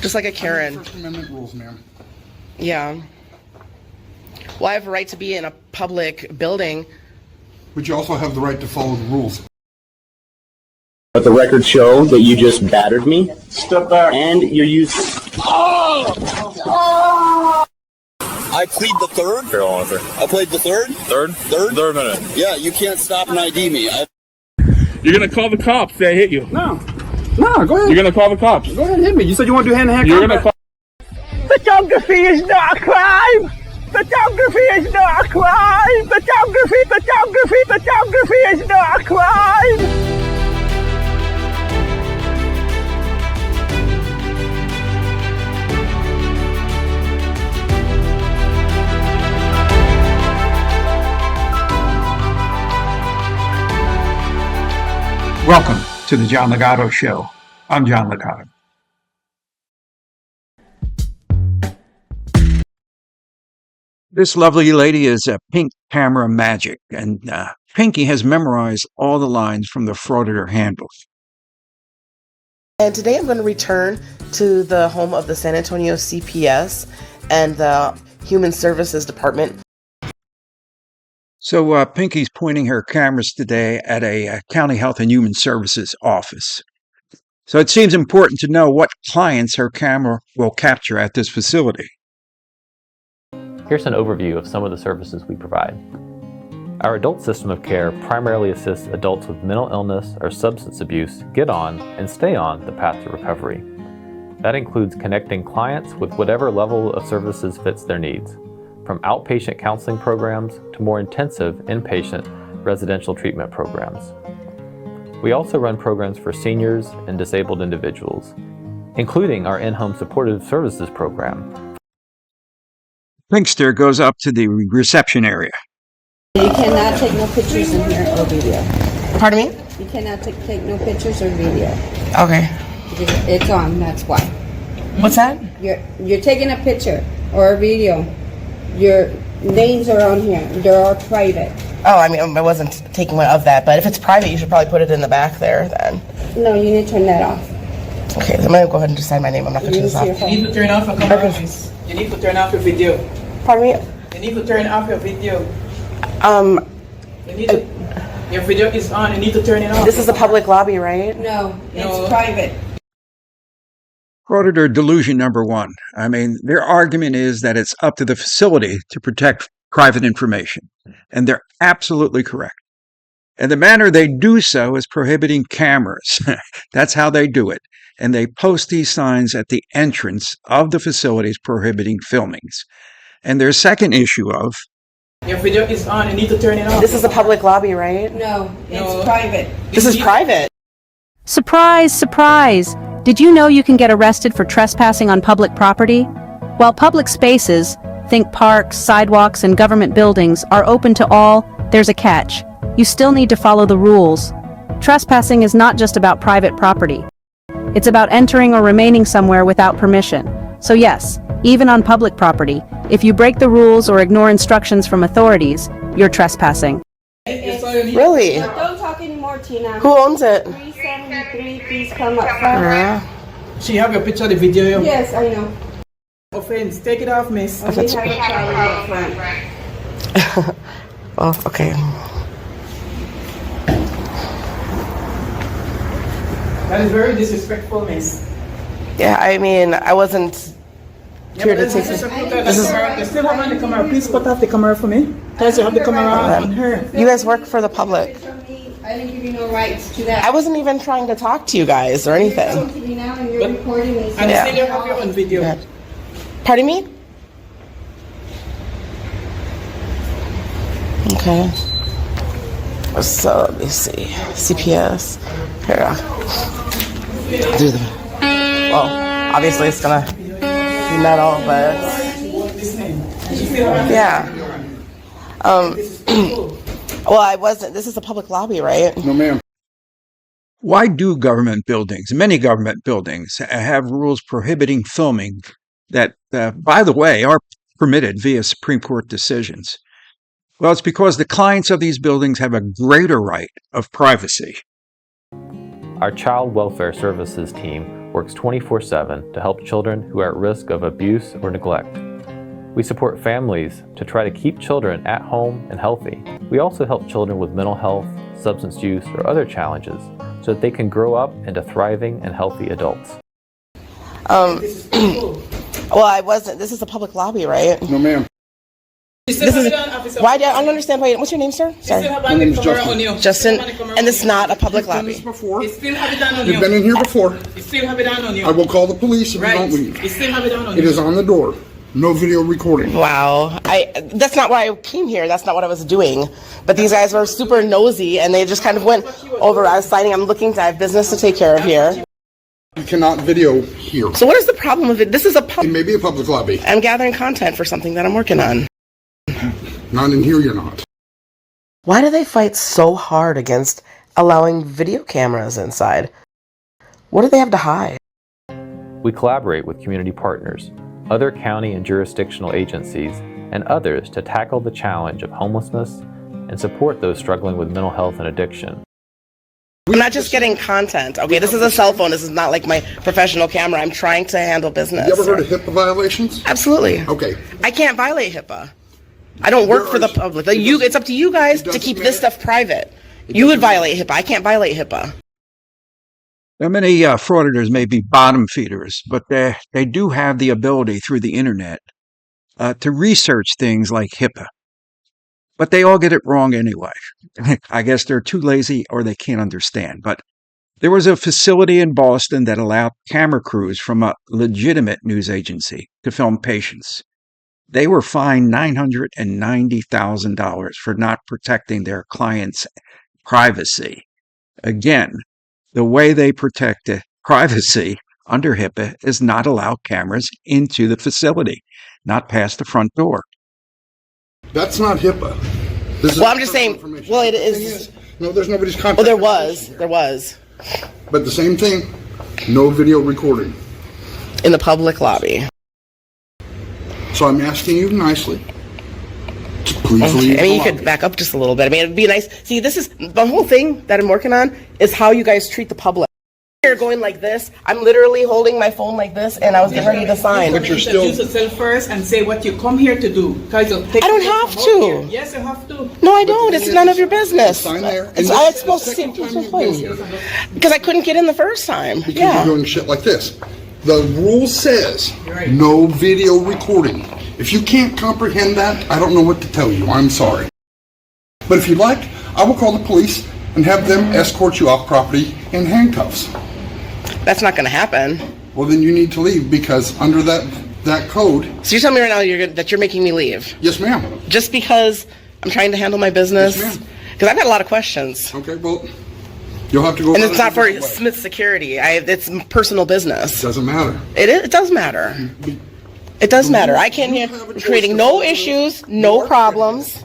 Just like a Karen. First Amendment rules, ma'am. Yeah. Well, I have a right to be in a public building. But you also have the right to follow the rules. Let the record show that you just battered me. Step back. And you're using... I plead the third. Here, officer. I played the third. Third minute. Yeah, you can't stop and ID me. You're gonna call the cops. They hit you. No, go ahead. You're gonna call the cops. Go ahead and hit me. You said you want to do hand-to-hand You're combat. gonna call. Photography is not a crime! Photography is not a crime! Photography is not a crime! Welcome to the John Legato Show. I'm John Legato. This lovely lady is a pink camera magic, and Pinky has memorized all the lines from the Frauditor handles. And today I'm going to return to the home of the San Antonio CPS and the Human Services Department. So Pinky's pointing her cameras today at a County Health and Human Services office. So it seems important to know what clients her camera will capture at this facility. Here's an overview of some of the services we provide. Our adult system of care primarily assists adults with mental illness or substance abuse get on and stay on the path to recovery. That includes connecting clients with whatever level of services fits their needs, from outpatient counseling programs to more intensive inpatient residential treatment programs. We also run programs for seniors and disabled individuals, including our in-home supportive services program. Pinkster goes up to the reception area. You cannot take no pictures in here or video. Pardon me? You cannot take no pictures or video. Okay. It's on, that's why. What's that? You're taking a picture or a video. Your names are on here. They're all private. Oh, I mean, I wasn't taking one of that, but if it's private, you should probably put it in the back there then. No, you need to turn that off. Okay, so I'm going to go ahead and just sign my name. I'm not going to turn this off. You need to turn off your camera. You need to turn off your video. Pardon me? You need to turn off your video. Your video is on. You need to turn it off. This is a public lobby, right? No, it's private. Frauditor delusion number one. I mean, their argument is that it's up to the facility to protect private information. And they're absolutely correct. And the manner they do so is prohibiting cameras. That's how they do it. And they post these signs at the entrance of the facilities prohibiting filmings. And their second issue of... Your video is on. You need to turn it off. This is a public lobby, right? No, it's private. This is private. Surprise, surprise! Did you know you can get arrested for trespassing on public property? While public spaces, think parks, sidewalks, and government buildings, are open to all, there's a catch. You still need to follow the rules. Trespassing is not just about private property. It's about entering or remaining somewhere without permission. So yes, even on public property, if you break the rules or ignore instructions from authorities, you're trespassing. Really? Don't talk anymore, Tina. Who owns it? 373, please come up front. She have your picture of the video. Yes, I know. Offense. Take it off, miss. We have a problem up front. Oh, okay. That is very disrespectful, miss. Yeah, I mean, I wasn't here to take this. You still have on the camera. Please put off the camera for me. Guys, you have the camera on her. You guys work for the public. I didn't give you no rights to that. I wasn't even trying to talk to you guys or anything. You're talking to me now and you're recording me. And you still have your own video. Yeah. Pardon me? Okay. So let me see. CPS. Here. Do the. Well, obviously it's gonna be metal, but yeah. Well, I wasn't. This is a public lobby, right? No, ma'am. Why do government buildings, many government buildings, have rules prohibiting filming that, by the way, are permitted via Supreme Court decisions? Well, it's because the clients of these buildings have a greater right of privacy. Our child welfare services team works 24/7 to help children who are at risk of abuse or neglect. We support families to try to keep children at home and healthy. We also help children with mental health, substance use, or other challenges so that they can grow up into thriving and healthy adults. Well, I wasn't. This is a public lobby, right? No, ma'am. This is why I don't understand why. What's your name, sir? Sorry. My name is Justin. Justin, and this is not a public lobby. You've been in here before. You still have it on you. I will call the police if you don't leave. You still have it on It you. is on the door. No video recording. Wow. That's not why I came here. That's not what I was doing. But these guys were super nosy, and they just kind of went over. I was signing. I'm looking to have business to take care of here. You cannot video here. So what is the problem with it? This is a It may be a public lobby. I'm gathering content for something that I'm working on. Not in here, you're not. Why do they fight so hard against allowing video cameras inside? What do they have to hide? We collaborate with community partners, other county and jurisdictional agencies, and others to tackle the challenge of homelessness and support those struggling with mental health and addiction. I'm not just getting content. Okay, this is a cell phone. This is not like my professional camera. I'm trying to handle business. You ever heard of HIPAA violations? Absolutely. Okay. I can't violate HIPAA. I don't work for the public. It's up to you guys to keep this stuff private. You would violate HIPAA. I can't violate HIPAA. Now, many frauditors may be bottom feeders, but they do have the ability through the internet to research things like HIPAA. But they all get it wrong anyway. I guess they're too lazy or they can't understand. But there was a facility in Boston that allowed camera crews from a legitimate news agency to film patients. They were fined $990,000 for not protecting their clients' privacy. Again, the way they protect the privacy under HIPAA is not allow cameras into the facility, not past the front door. That's not HIPAA. I'm just saying, well, it is. No, there's nobody's contact. Well, there was. But the same thing, no video recording. In the public lobby. So I'm asking you nicely to please leave. I mean, you could back up just a little bit. I mean, it'd be nice. See, this is the whole thing that I'm working on is how you guys treat the public. You're going like this. I'm literally holding my phone like this, and I was getting ready to sign. But you're still. Introduce yourself first and say what you come here to do. I don't have to. Yes, you have to. No, I don't. It's none of your business. Sign there. I was supposed to see because I couldn't get in the first time. Because you're doing shit like this. The rule says no video recording. If you can't comprehend that, I don't know what to tell you. I'm sorry. But if you'd like, I will call the police and have them escort you off property in handcuffs. That's not going to happen. Well, then you need to leave because under that code. So you're telling me right now that you're making me leave? Yes, ma'am. Just because I'm trying to handle my business? Yes, ma'am. Because I've got a lot of questions. Okay, well, you'll have to go. And it's not for Smith Security. It's personal business. It doesn't matter. It does matter. It does matter. I can't hear creating no issues, no problems.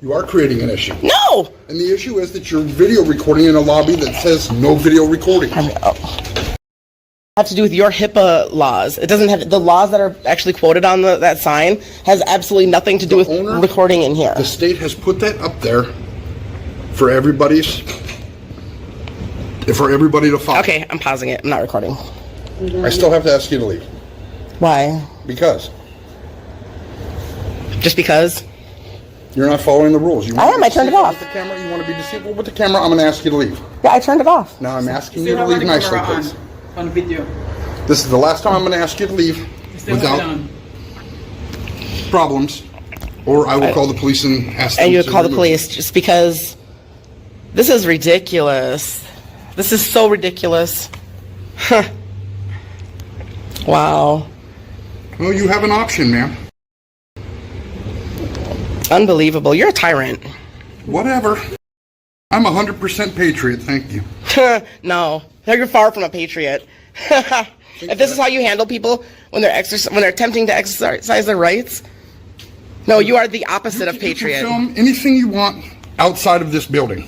You are creating an issue. No! And the issue is that you're video recording in a lobby that says no video recording. Have to do with your HIPAA laws. It doesn't have the laws that are actually quoted on that sign has absolutely nothing to do with recording in here. The state has put that up there for everybody to follow. Okay, I'm pausing it. I'm not recording. I still have to ask you to leave. Why? Because. Just because? You're not following the rules. I am. I turned it off. With the camera, you want to be deceitful with the camera, I'm going to ask you to leave. Yeah, I turned it off. Now I'm asking you to leave nicely, please. On video. This is the last time I'm going to ask you to leave without problems, or I will call the police and ask them to And you would call the remove police just because this is ridiculous. This is so ridiculous. Wow. Well, you have an option, ma'am. Unbelievable. You're a tyrant. Whatever. I'm 100% patriot, thank you. No, you're far from a patriot. If this is how you handle people when they're attempting to exercise their rights, no, you are the opposite of patriot. You can film anything you want outside of this building,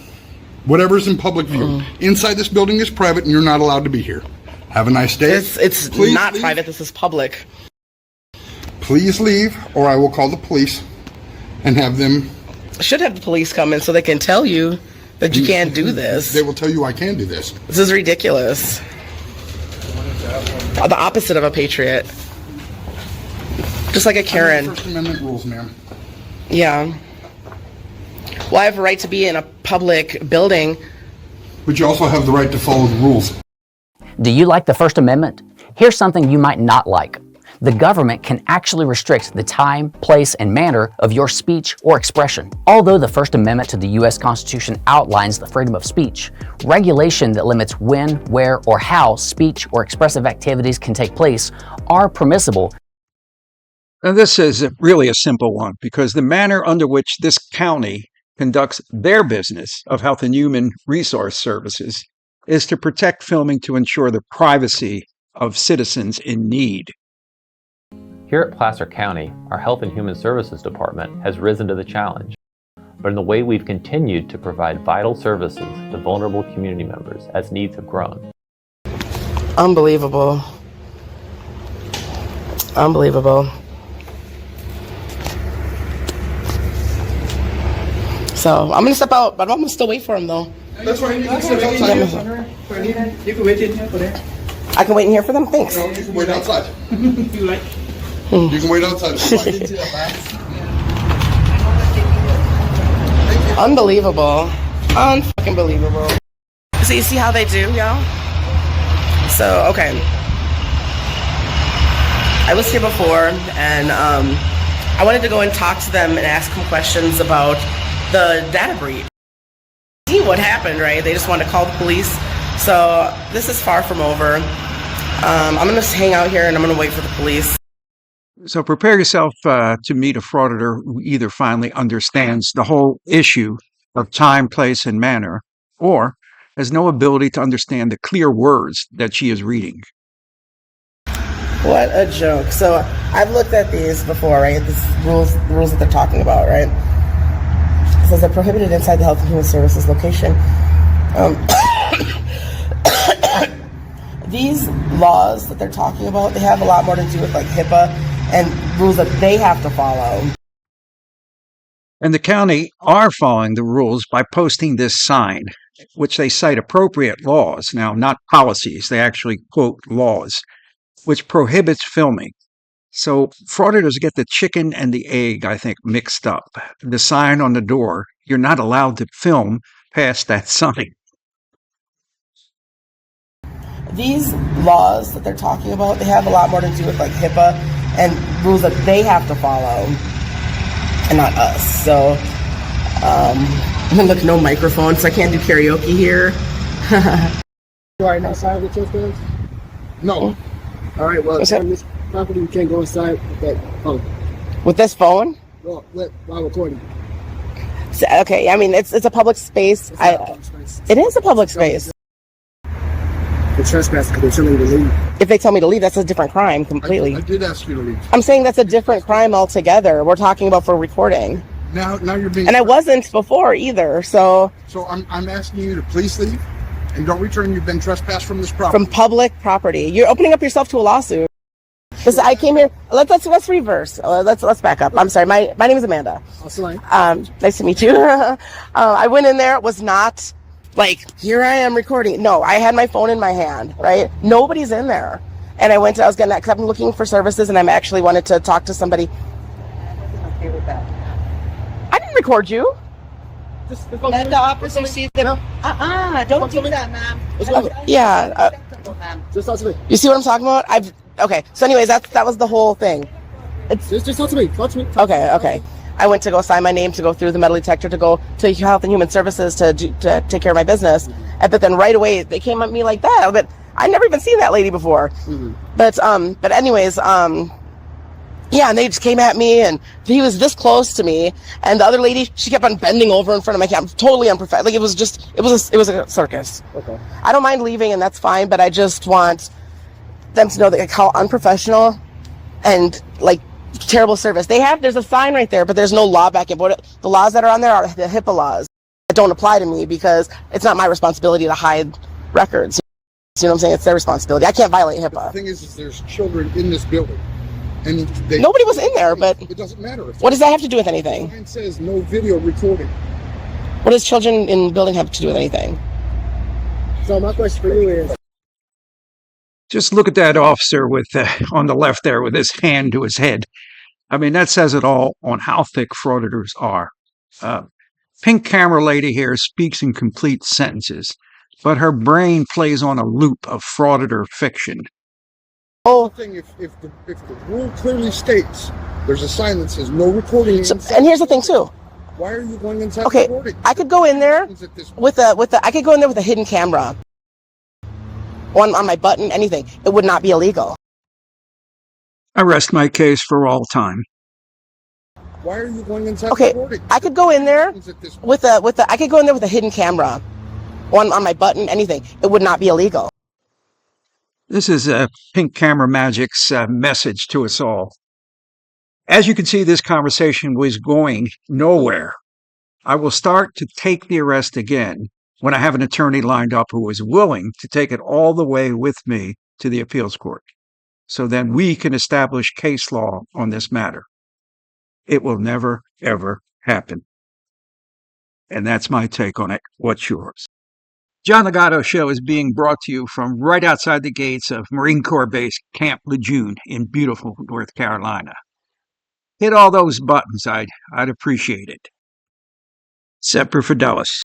whatever's in public view. Inside this building is private, and you're not allowed to be here. Have a nice day. It's Please not leave. private. This is public. Please leave, or I will call the police and have them. Should have the police come in so they can tell you that you can't do this. They will tell you I can do this. This is ridiculous. The opposite of a patriot. Just like a Karen. First Amendment rules, ma'am. Yeah. Well, I have a right to be in a public building. But you also have the right to follow the rules. Do you like the First Amendment? Here's something you might not like. The government can actually restrict the time, place, and manner of your speech or expression. Although the First Amendment to the U.S. Constitution outlines the freedom of speech, regulation that limits when, where, or how speech or expressive activities can take place are permissible. Now, this is really a simple one because the manner under which this county conducts their business of health and human resource services is to protect filming to ensure the privacy of citizens in need. Here at Placer County, our Health and Human Services Department has risen to the challenge, but in the way we've continued to provide vital services to vulnerable community members as needs have grown. Unbelievable. Unbelievable. So I'm gonna step out, but I'm gonna still wait for him though. That's right. You can sit outside. You can wait in here for that. I can wait in here for them. Thanks. No, you can wait outside. You like? You can wait outside. Unbelievable. Unfucking believable. So you see how they do, y'all? So, okay. I was here before, and I wanted to go and talk to them and ask them questions about the data breach. See what happened, right? They just wanted to call the police. So this is far from over. I'm going to hang out here and I'm going to wait for the police. So prepare yourself to meet a frauditor who either finally understands the whole issue of time, place, and manner, or has no ability to understand the clear words that she is reading. What a joke. So I've looked at these before, right? This rules that they're talking about, right? It says they're prohibited inside the Health and Human Services location. These laws that they're talking about, they have a lot more to do with like HIPAA and rules that they have to follow. And the county are following the rules by posting this sign, which they cite appropriate laws, now not policies, they actually quote laws, which prohibits filming. So frauditors get the chicken and the egg, I think, mixed up. The sign on the door, you're not allowed to film past that sign. These laws that they're talking about, they have a lot more to do with like HIPAA and rules that they have to follow and not us. So, look, no microphone, so I can't do karaoke here. You are outside with your friends? No. All right, well, What's on this property, you can't go inside with that phone. With this phone? Well, while recording. So, okay, I mean, it's a public space. It is a public space. The trespass because they're telling you to leave. If they tell me to leave, that's a different crime completely. I did ask you to leave. I'm saying that's a different crime altogether. We're talking about for recording. Now you're being. And I wasn't before either, so. So I'm asking you to please leave and don't return. You've been trespassed from this property. From public property. You're opening up yourself to a lawsuit. I came here. Let's reverse. Let's back up. I'm sorry. My name is Amanda. Nice to meet you. I went in there. It was not like, here I am recording. No, I had my phone in my hand, right? Nobody's in there. And I went to, because I'm looking for services and I actually wanted to talk to somebody. Okay with that. I didn't record you. Let the officer see them. Don't do that, ma'am. Yeah. Just talk to me. You see what I'm talking about? Okay. So anyways, that was the whole thing. Just talk to me. Okay. I went to go sign my name to go through the metal detector to go to Health and Human Services to take care of my business. But then right away they came at me like that. But I'd never even seen that lady before. Mm-hmm. But anyways, yeah, and they just came at me and he was this close to me. And the other lady, she kept on bending over in front of my camera. Totally unprofessional. Like it was a circus. Okay. I don't mind leaving and that's fine, but I just want them to know that how unprofessional and like terrible service. There's a sign right there, but there's no law back in. But the laws that are on there are the HIPAA laws that don't apply to me because it's not my responsibility to hide records. You know what I'm saying? It's their responsibility. I can't violate HIPAA. The thing is there's children in this building. And nobody was in there, but it doesn't matter. What does that have to do with anything? The sign says no video recording. What does children in the building have to do with anything? So my question for you is, Just look at that officer with on the left there with his hand to his head. I mean, that says it all on how thick frauditors are. Pink camera lady here speaks in complete sentences, but her brain plays on a loop of frauditor fiction. Oh, if the rule clearly states there's a sign that says no recording. So, and here's the thing too. Why are you going inside Okay, recording? I could go in there with a hidden camera on my button, anything. It would not be illegal. I rest my case for all time. Why are you going inside Okay, recording? I could go in there with a hidden camera on my button, anything. It would not be illegal. This is Pink Camera Magic's message to us all. As you can see, this conversation was going nowhere. I will start to take the arrest again when I have an attorney lined up who is willing to take it all the way with me to the appeals court. So then we can establish case law on this matter. It will never, ever happen. And that's my take on it. What's yours? John Legato Show is being brought to you from right outside the gates of Marine Corps Base Camp Lejeune in beautiful North Carolina. Hit all those buttons. I'd appreciate it. Semper Fidelis.